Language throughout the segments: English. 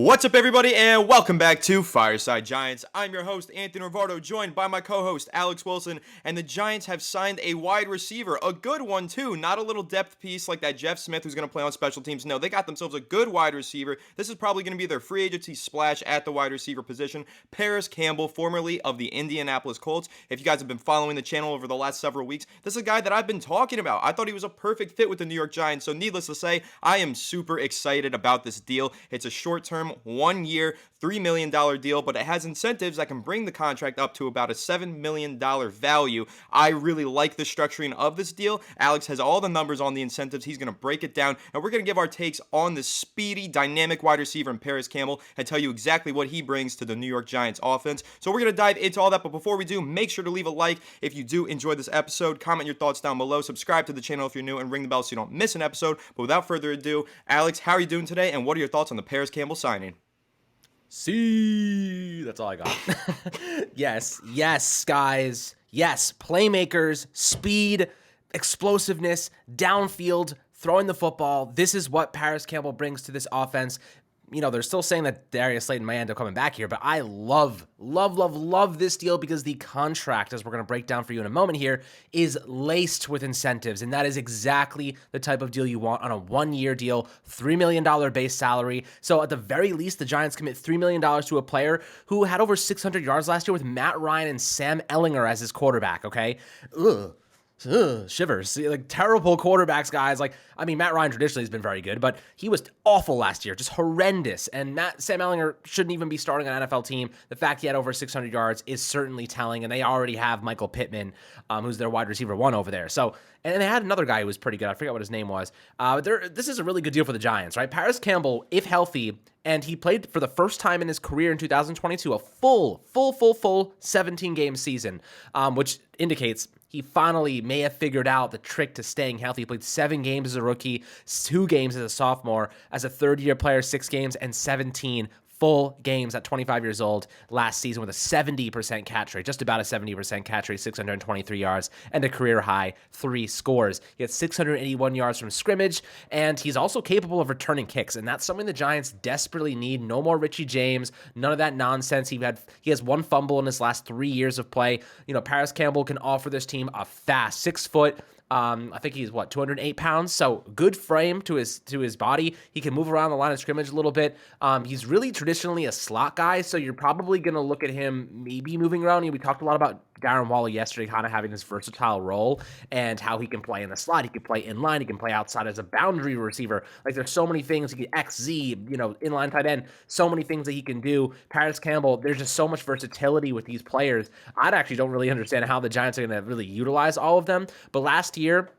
What's up, everybody, and welcome back to Fireside Giants. I'm your host, Anthony Rivardo, joined by my co-host, Alex Wilson, and the Giants have signed a wide receiver, a good one, too, not a little depth piece like that Jeff Smith who's going to play on special teams. No, they got themselves a good wide receiver. This is probably going to be their free agency splash at the wide receiver position. Parris Campbell, formerly of the Indianapolis Colts. If you guys have been following the channel over the last several weeks, this is a guy that I've been talking about. I thought he was a perfect fit with the New York Giants, so needless to say, I am super excited about this deal. It's a short-term, 1-year, $3 million deal, but it has incentives that can bring the contract up to about a $7 million value. I really like the structuring of this deal. Alex has all the numbers on the incentives. He's going to break it down, and we're going to give our takes on the speedy, dynamic wide receiver in Parris Campbell and tell you exactly what he brings to the New York Giants offense. So we're going to dive into all that, but before we do, make sure to leave a like if you do enjoy this episode. Comment your thoughts down below. Subscribe to the channel if you're new, and ring the bell so you don't miss an episode. But without further ado, Alex, how are you doing today, and what are your thoughts on the Parris Campbell signing? See, that's all I got. Yes, guys. Yes, playmakers, speed, explosiveness, downfield, throwing the football. This is what Parris Campbell brings to this offense. You know, they're still saying that Darius Slayton may end up coming back here, but I love this deal because the contract, as we're going to break down for you in a moment here, is laced with incentives, and that is exactly the type of deal you want on a 1-year deal, $3 million base salary. So at the very least, the Giants commit $3 million to a player who had over 600 yards last year with Matt Ryan and Sam Ehlinger as his quarterback, okay? Shivers. Like, terrible quarterbacks, guys. Like, I mean, Matt Ryan traditionally has been very good, but he was awful last year, just horrendous. And Sam Ehlinger shouldn't even be starting an NFL team. The fact he had over 600 yards is certainly telling, and they already have Michael Pittman, who's their wide receiver 1 over there. So, and they had another guy who was pretty good. I forget what his name was. This is a really good deal for the Giants, right? Parris Campbell, if healthy, and he played for the first time in his career in 2022, a full 17-game season, which indicates he finally may have figured out the trick to staying healthy. He played 7 games as a rookie, 2 games as a sophomore, as a third-year player, 6 games, and 17 full games at 25 years old last season with a 70% catch rate, just about a 70% catch rate, 623 yards, and a career-high 3 scores. He had 681 yards from scrimmage, and he's also capable of returning kicks, and that's something the Giants desperately need. No more Richie James, none of that nonsense. He has 1 fumble in his last 3 years of play. You know, Parris Campbell can offer this team a fast 6 foot, I think he's 208 pounds. So good frame to his body. He can move around the line of scrimmage a little bit. He's really traditionally a slot guy. So you're probably going to look at him maybe moving around. We talked a lot about Darren Waller yesterday, kind of having this versatile role and how he can play in the slot. He can play in line. He can play outside as a boundary receiver. Like, there's so many things. He can XZ, inline tight end, so many things that he can do. Parris Campbell, there's just so much versatility with these players. I actually don't really understand how the Giants are going to really utilize all of them. But last year,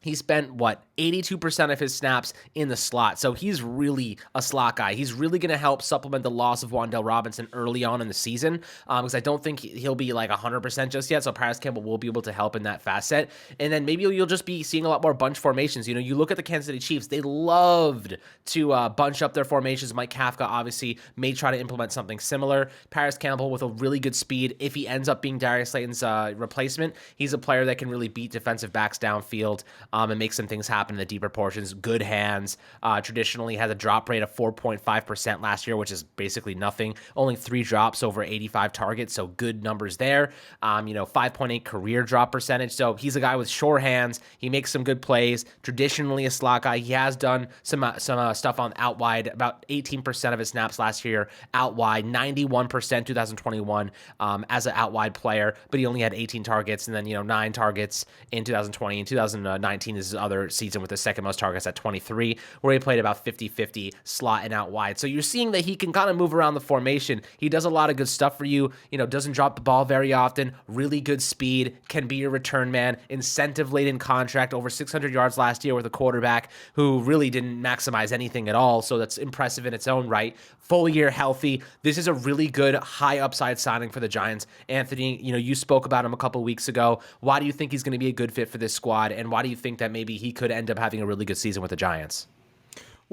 he spent, 82% of his snaps in the slot. So he's really a slot guy. He's really going to help supplement the loss of Wan'Dale Robinson early on in the season, because I don't think he'll be 100% just yet. So Parris Campbell will be able to help in that facet. And then maybe you'll just be seeing a lot more bunch formations. You look at the Kansas City Chiefs, they loved to bunch up their formations. Mike Kafka obviously may try to implement something similar. Parris Campbell with a really good speed. If he ends up being Darius Slayton's replacement, he's a player that can really beat defensive backs downfield and make some things happen in the deeper portions. Good hands. Traditionally has a drop rate of 4.5% last year, which is basically nothing. Only 3 drops over 85 targets, so good numbers there. 5.8 career drop percentage. So he's a guy with sure hands. He makes some good plays. Traditionally a slot guy. He has done some stuff on out wide. About 18% of his snaps last year out wide. 91% 2021 as an out wide player, but he only had 18 targets, and then 9 targets in 2020. In 2019 is his other season with the second most targets at 23, where he played about 50-50 slot and out wide. So you're seeing that he can kind of move around the formation. He does a lot of good stuff for you. Doesn't drop the ball very often. Really good speed, can be your return man. Incentive-laden contract, over 600 yards last year with a quarterback who really didn't maximize anything at all. So that's impressive in its own right. Full year healthy. This is a really good high upside signing for the Giants. Anthony, you spoke about him a couple weeks ago. Why do you think he's going to be a good fit for this squad? And why do you think that maybe he could end up having a really good season with the Giants?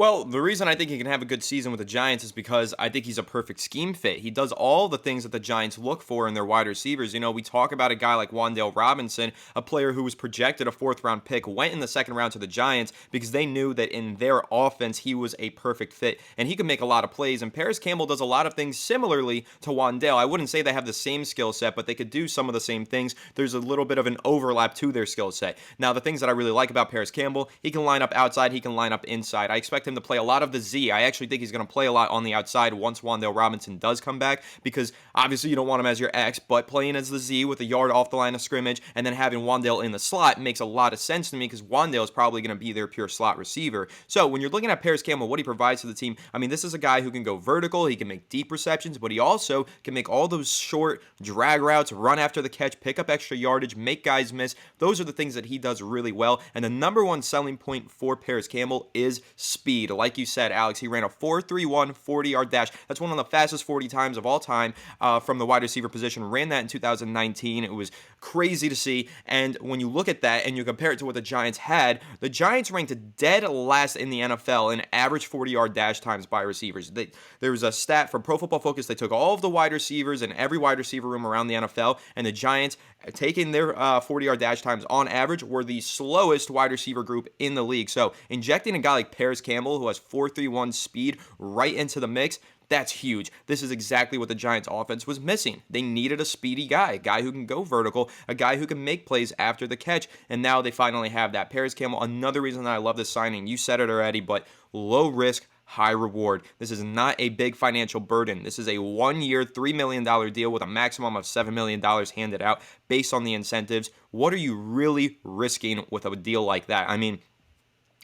Well, the reason I think he can have a good season with the Giants is because I think he's a perfect scheme fit. He does all the things that the Giants look for in their wide receivers. We talk about a guy like Wan'Dale Robinson, a player who was projected a fourth-round pick, went in the second round to the Giants because they knew that in their offense he was a perfect fit and he could make a lot of plays. And Parris Campbell does a lot of things similarly to Wan'Dale. I wouldn't say they have the same skill set, but they could do some of the same things. There's a little bit of an overlap to their skill set. Now, the things that I really like about Parris Campbell, he can line up outside, he can line up inside. I expect him to play a lot of the Z. I actually think he's going to play a lot on the outside once Wan'Dale Robinson does come back, because obviously you don't want him as your X, but playing as the Z with a yard off the line of scrimmage and then having Wan'Dale in the slot makes a lot of sense to me, because Wan'Dale is probably going to be their pure slot receiver. So when you're looking at Parris Campbell, what he provides to the team, I mean, this is a guy who can go vertical, he can make deep receptions, but he also can make all those short drag routes, run after the catch, pick up extra yardage, make guys miss. Those are the things that he does really well. And the number one selling point for Parris Campbell is speed. Like you said, Alex, he ran a 4.31 40-yard dash. That's one of the fastest 40 times of all time from the wide receiver position. Ran that in 2019. It was crazy to see. And when you look at that and you compare it to what the Giants had, the Giants ranked dead last in the NFL in average 40-yard dash times by receivers. There was a stat from Pro Football Focus. They took all of the wide receivers in every wide receiver room around the NFL, and the Giants, taking their 40-yard dash times on average, were the slowest wide receiver group in the league. So injecting a guy like Parris Campbell, who has 4.31 speed, right into the mix, that's huge. This is exactly what the Giants offense was missing. They needed a speedy guy, a guy who can go vertical, a guy who can make plays after the catch, and now they finally have that. Parris Campbell, another reason that I love this signing, you said it already, but low risk, high reward. This is not a big financial burden. This is a 1-year, $3 million deal with a maximum of $7 million handed out based on the incentives. What are you really risking with a deal like that? I mean,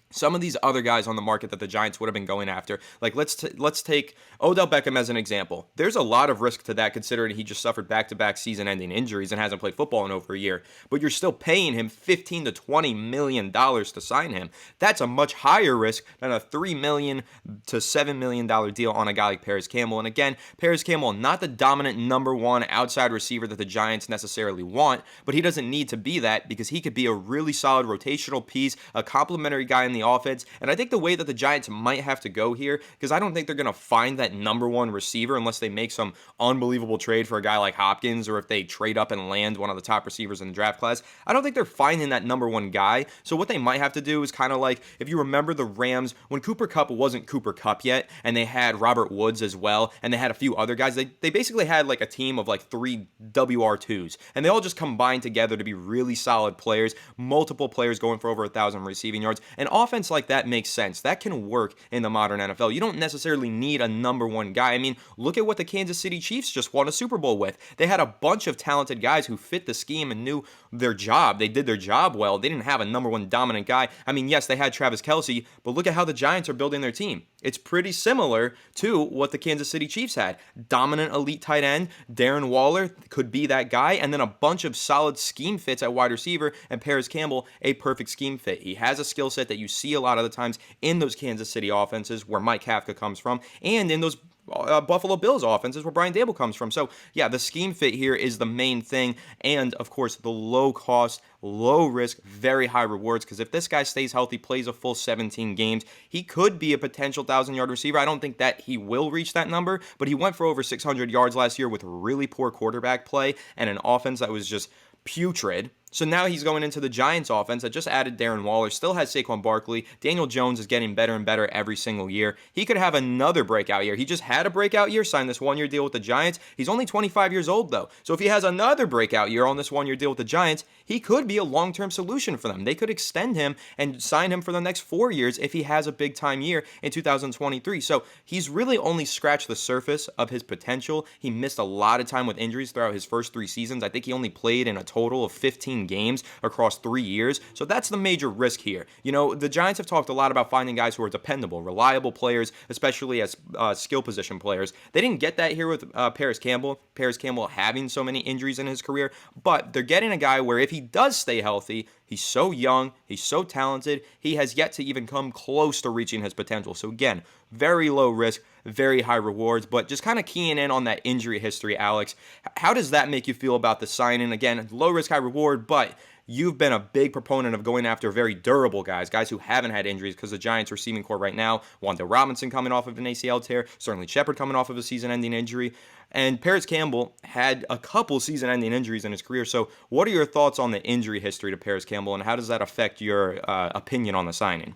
some of these other guys on the market that the Giants would have been going after, like let's take Odell Beckham as an example. There's a lot of risk to that, considering he just suffered back-to-back season-ending injuries and hasn't played football in over a year. But you're still paying him $15 to $20 million to sign him. That's a much higher risk than a $3 million to $7 million deal on a guy like Parris Campbell. And again, Parris Campbell, not the dominant number one outside receiver that the Giants necessarily want, but he doesn't need to be that, because he could be a really solid rotational piece, a complementary guy in the offense. And I think the way that the Giants might have to go here, because I don't think they're going to find that number one receiver unless they make some unbelievable trade for a guy like Hopkins, or if they trade up and land one of the top receivers in the draft class. I don't think they're finding that number one guy. So what they might have to do is kind of like, if you remember the Rams, when Cooper Kupp wasn't Cooper Kupp yet, and they had Robert Woods as well, and they had a few other guys, they basically had like a team of like 3 WR2s, and they all just combined together to be really solid players, multiple players going for over 1,000 receiving yards. And offense like that makes sense. That can work in the modern NFL. You don't necessarily need a number one guy. I mean, look at what the Kansas City Chiefs just won a Super Bowl with. They had a bunch of talented guys who fit the scheme and knew their job. They did their job well. They didn't have a number one dominant guy. I mean, yes, they had Travis Kelce, but look at how the Giants are building their team. It's pretty similar to what the Kansas City Chiefs had. Dominant elite tight end, Darren Waller could be that guy, and then a bunch of solid scheme fits at wide receiver, and Parris Campbell, a perfect scheme fit. He has a skill set that you see a lot of the times in those Kansas City offenses where Mike Kafka comes from, and in those Buffalo Bills offenses where Brian Dable comes from. So yeah, the scheme fit here is the main thing, and of course the low cost, low risk, very high rewards, because if this guy stays healthy, plays a full 17 games, he could be a potential 1,000-yard receiver. I don't think that he will reach that number, but he went for over 600 yards last year with really poor quarterback play and an offense that was just putrid. So now he's going into the Giants offense that just added Darren Waller, still has Saquon Barkley. Daniel Jones is getting better and better every single year. He could have another breakout year. He just had a breakout year, signed this 1-year deal with the Giants. He's only 25 years old, though. So if he has another breakout year on this 1-year deal with the Giants, he could be a long-term solution for them. They could extend him and sign him for the next 4 years if he has a big-time year in 2023. So he's really only scratched the surface of his potential. He missed a lot of time with injuries throughout his first 3 seasons. I think he only played in a total of 15 games across 3 years. So that's the major risk here. You know, the Giants have talked a lot about finding guys who are dependable, reliable players, especially as skill position players. They didn't get that here with Parris Campbell. Parris Campbell having so many injuries in his career, but they're getting a guy where if he does stay healthy, he's so young, he's so talented, he has yet to even come close to reaching his potential. So again, very low risk, very high rewards, but just kind of keying in on that injury history, Alex. How does that make you feel about the signing? Again, low risk, high reward, but you've been a big proponent of going after very durable guys who haven't had injuries, because the Giants receiving core right now, Wan'Dale Robinson coming off of an ACL tear, certainly Shepard coming off of a season-ending injury, and Parris Campbell had a couple season-ending injuries in his career. So what are your thoughts on the injury history to Parris Campbell, and how does that affect your opinion on the signing?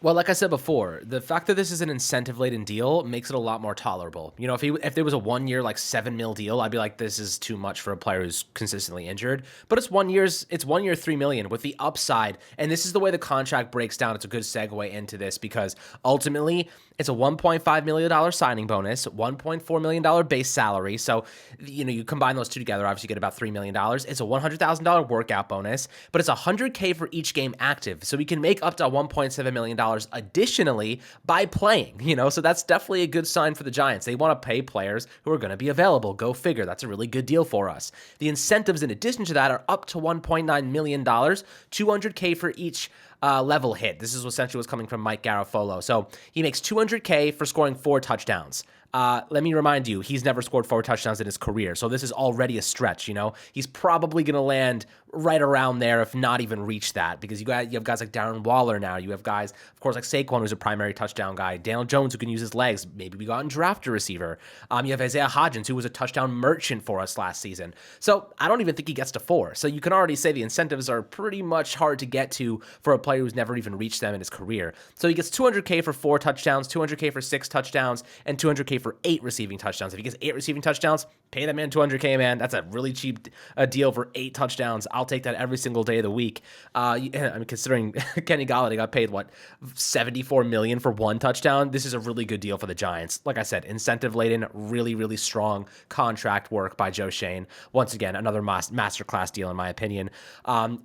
Well, like I said before, the fact that this is an incentive-laden deal makes it a lot more tolerable. You know, if there was a 1 year like $7 million deal, I'd be like, this is too much for a player who's consistently injured. But it's 1 year, $3 million with the upside, and this is the way the contract breaks down. It's a good segue into this because ultimately it's a $1.5 million signing bonus, $1.4 million base salary. So, you know, you combine those two together, obviously you get about $3 million. It's a $100,000 workout bonus, but it's $100K for each game active. So we can make up to $1.7 million additionally by playing, you know, so that's definitely a good sign for the Giants. They want to pay players who are going to be available. Go figure. That's a really good deal for us. The incentives in addition to that are up to $1.9 million, $200K for each level hit. This is essentially what's coming from Mike Garafolo. So he makes $200K for scoring 4 touchdowns. Let me remind you, he's never scored 4 touchdowns in his career, so this is already a stretch, you know? He's probably going to land right around there, if not even reach that, because you have guys like Darren Waller now. You have guys, of course, like Saquon, who's a primary touchdown guy. Daniel Jones, who can use his legs. Maybe we got and draft a receiver. You have Isaiah Hodgins, who was a touchdown merchant for us last season. So I don't even think he gets to 4. So you can already say the incentives are pretty much hard to get to for a player who's never even reached them in his career. So he gets $200K for 4 touchdowns, $200K for 6 touchdowns, and $200K for 8 receiving touchdowns. If he gets 8 receiving touchdowns, pay that man $200K, man. That's a really cheap deal for 8 touchdowns. I'll take that every single day of the week. I mean, considering Kenny Golladay got paid, $74 million for 1 touchdown, this is a really good deal for the Giants. Like I said, incentive-laden, really, really strong contract work by Joe Schoen. Once again, another masterclass deal in my opinion.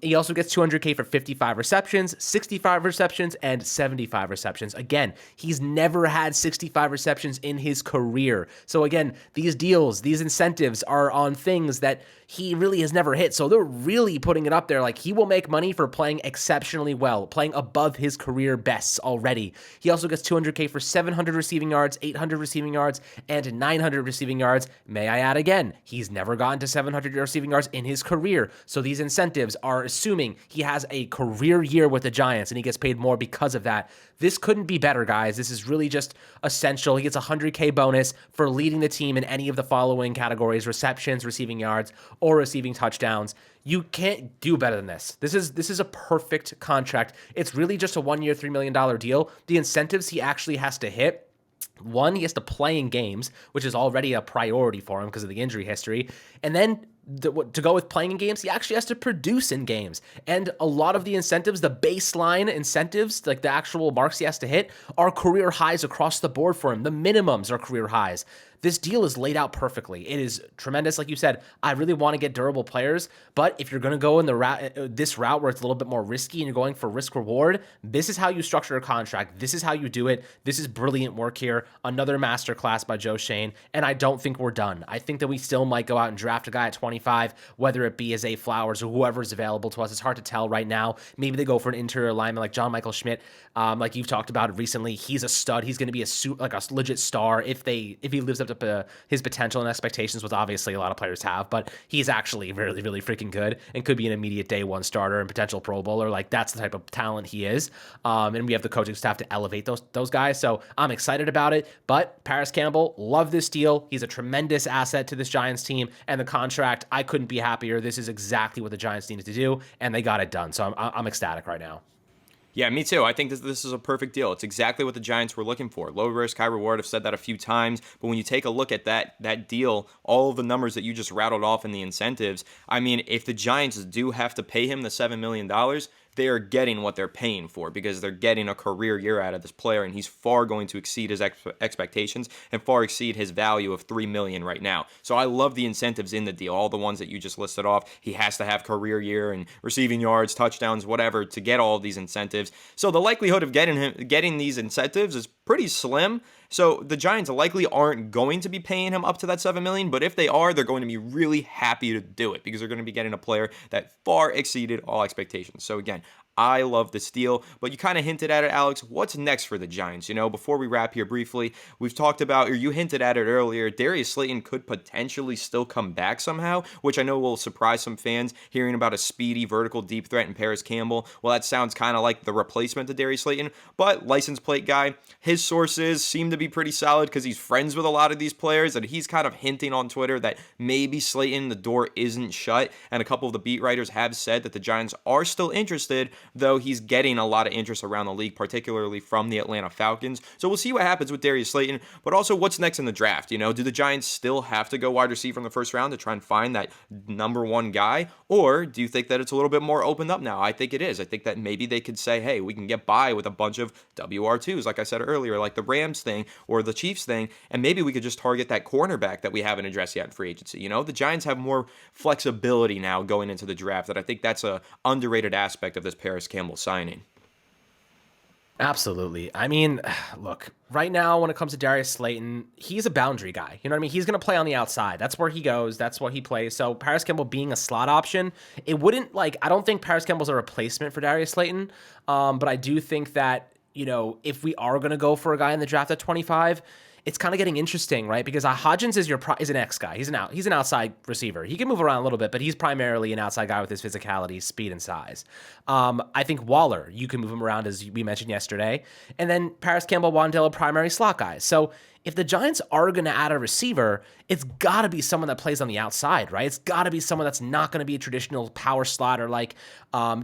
He also gets $200K for 55 receptions, 65 receptions, and 75 receptions. Again, he's never had 65 receptions in his career. So again, these deals, these incentives are on things that he really has never hit. So they're really putting it up there. Like, he will make money for playing exceptionally well, playing above his career bests already. He also gets $200K for 700 receiving yards, 800 receiving yards, and 900 receiving yards. May I add again, he's never gotten to 700 receiving yards in his career. So these incentives are assuming he has a career year with the Giants and he gets paid more because of that. This couldn't be better, guys. This is really just essential. He gets a $100K bonus for leading the team in any of the following categories: receptions, receiving yards, or receiving touchdowns. You can't do better than this. This is a perfect contract. It's really just a 1 year, $3 million deal. The incentives he actually has to hit: 1, he has to play in games, which is already a priority for him because of the injury history. And then to go with playing in games, he actually has to produce in games. And a lot of the incentives, the baseline incentives, like the actual marks he has to hit, are career highs across the board for him. The minimums are career highs. This deal is laid out perfectly. It is tremendous. Like you said, I really want to get durable players, but if you're going to go in this route where it's a little bit more risky and you're going for risk reward, this is how you structure a contract. This is how you do it. This is brilliant work here. Another masterclass by Joe Schoen, and I don't think we're done. I think that we still might go out and draft a guy at 25, whether it be Zay Flowers or whoever's available to us. It's hard to tell right now. Maybe they go for an interior lineman like John Michael Schmidt, like you've talked about recently. He's a stud. He's going to be a legit star if he lives up to his potential and expectations, which obviously a lot of players have, but he's actually really, really freaking good and could be an immediate day 1 starter and potential Pro Bowler. Like, that's the type of talent he is. And we have the coaching staff to elevate those guys. So I'm excited about it. But Parris Campbell, love this deal. He's a tremendous asset to this Giants team, and the contract, I couldn't be happier. This is exactly what the Giants needed to do, and they got it done. So I'm ecstatic right now. Yeah, me too. I think this is a perfect deal. It's exactly what the Giants were looking for. Low risk, high reward. I've said that a few times. But when you take a look at that deal, all of the numbers that you just rattled off in the incentives, I mean, if the Giants do have to pay him the $7 million, they are getting what they're paying for, because they're getting a career year out of this player, and he's far going to exceed his expectations and far exceed his value of $3 million right now. So I love the incentives in the deal, all the ones that you just listed off. He has to have career year and receiving yards, touchdowns, whatever, to get all of these incentives. So the likelihood of getting these incentives is pretty slim. So the Giants likely aren't going to be paying him up to that $7 million, but if they are, they're going to be really happy to do it, because they're going to be getting a player that far exceeded all expectations. So again, I love the steal, but you kind of hinted at it, Alex. What's next for the Giants? Before we wrap here briefly, we've talked about, or you hinted at it earlier, Darius Slayton could potentially still come back somehow, which I know will surprise some fans hearing about a speedy vertical deep threat in Parris Campbell. Well, that sounds kind of like the replacement to Darius Slayton, but license plate guy. His sources seem to be pretty solid because he's friends with a lot of these players, and he's kind of hinting on Twitter that maybe Slayton, the door isn't shut, and a couple of the beat writers have said that the Giants are still interested, though he's getting a lot of interest around the league, particularly from the Atlanta Falcons. So we'll see what happens with Darius Slayton, but also what's next in the draft. Do the Giants still have to go wide receiver in the first round to try and find that number one guy, or do you think that it's a little bit more opened up now? I think it is. I think that maybe they could say, hey, we can get by with a bunch of WR2s, like I said earlier, like the Rams thing or the Chiefs thing, and maybe we could just target that cornerback that we haven't addressed yet in free agency. The Giants have more flexibility now going into the draft, that I think that's a underrated aspect of this Parris Campbell signing. Absolutely. I mean, look, right now when it comes to Darius Slayton, he's a boundary guy. You know what I mean? He's going to play on the outside. That's where he goes. That's what he plays. So Parris Campbell being a slot option, it wouldn't I don't think Parris Campbell's a replacement for Darius Slayton. But I do think that, if we are going to go for a guy in the draft at 25, it's kind of getting interesting, right? Because Hodgins is an X guy. He's an outside receiver. He can move around a little bit, but he's primarily an outside guy with his physicality, speed, and size. I think Waller, you can move him around, as we mentioned yesterday. And then Parris Campbell, Wandale are primary slot guys. So if the Giants are going to add a receiver, it's got to be someone that plays on the outside, right? It's got to be someone that's not going to be a traditional power slot or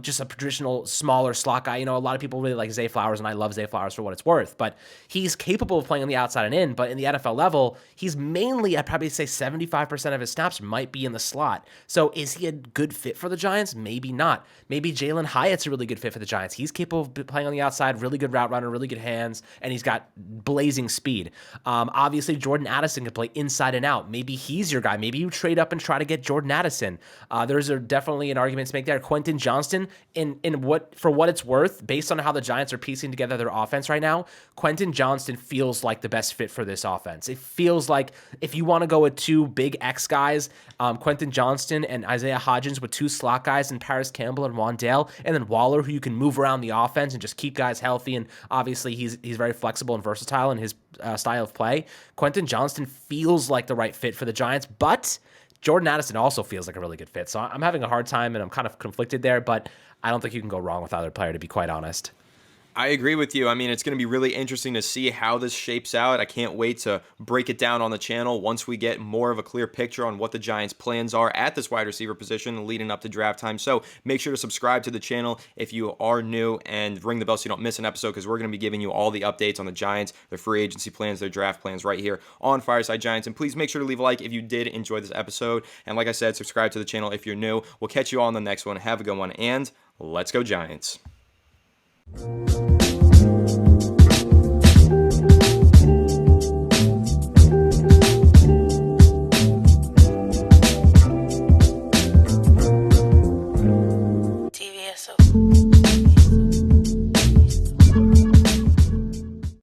just a traditional smaller slot guy. A lot of people really like Zay Flowers, and I love Zay Flowers for what it's worth, but he's capable of playing on the outside and in, but in the NFL level, he's mainly, I'd probably say 75% of his snaps might be in the slot. So is he a good fit for the Giants? Maybe not. Maybe Jalen Hyatt's a really good fit for the Giants. He's capable of playing on the outside, really good route runner, really good hands, and he's got blazing speed. Obviously, Jordan Addison can play inside and out. Maybe he's your guy. Maybe you trade up and try to get Jordan Addison. There's definitely an argument to make there. Quentin Johnston, for what it's worth, based on how the Giants are piecing together their offense right now, Quentin Johnston feels like the best fit for this offense. It feels like if you want to go with two big X guys, Quentin Johnston and Isaiah Hodgins with two slot guys and Parris Campbell and Wandale, and then Waller, who you can move around the offense and just keep guys healthy. And obviously, he's very flexible and versatile in his style of play. Quentin Johnston feels like the right fit for the Giants, but Jordan Addison also feels like a really good fit. So I'm having a hard time, and I'm kind of conflicted there, but I don't think you can go wrong with either player, to be quite honest. I agree with you. I mean, it's going to be really interesting to see how this shapes out. I can't wait to break it down on the channel once we get more of a clear picture on what the Giants' plans are at this wide receiver position leading up to draft time. So make sure to subscribe to the channel if you are new and ring the bell so you don't miss an episode, because we're going to be giving you all the updates on the Giants, their free agency plans, their draft plans right here on Fireside Giants. And please make sure to leave a like if you did enjoy this episode. And like I said, subscribe to the channel if you're new. We'll catch you all on the next one. Have a good one, and let's go Giants. TVSO.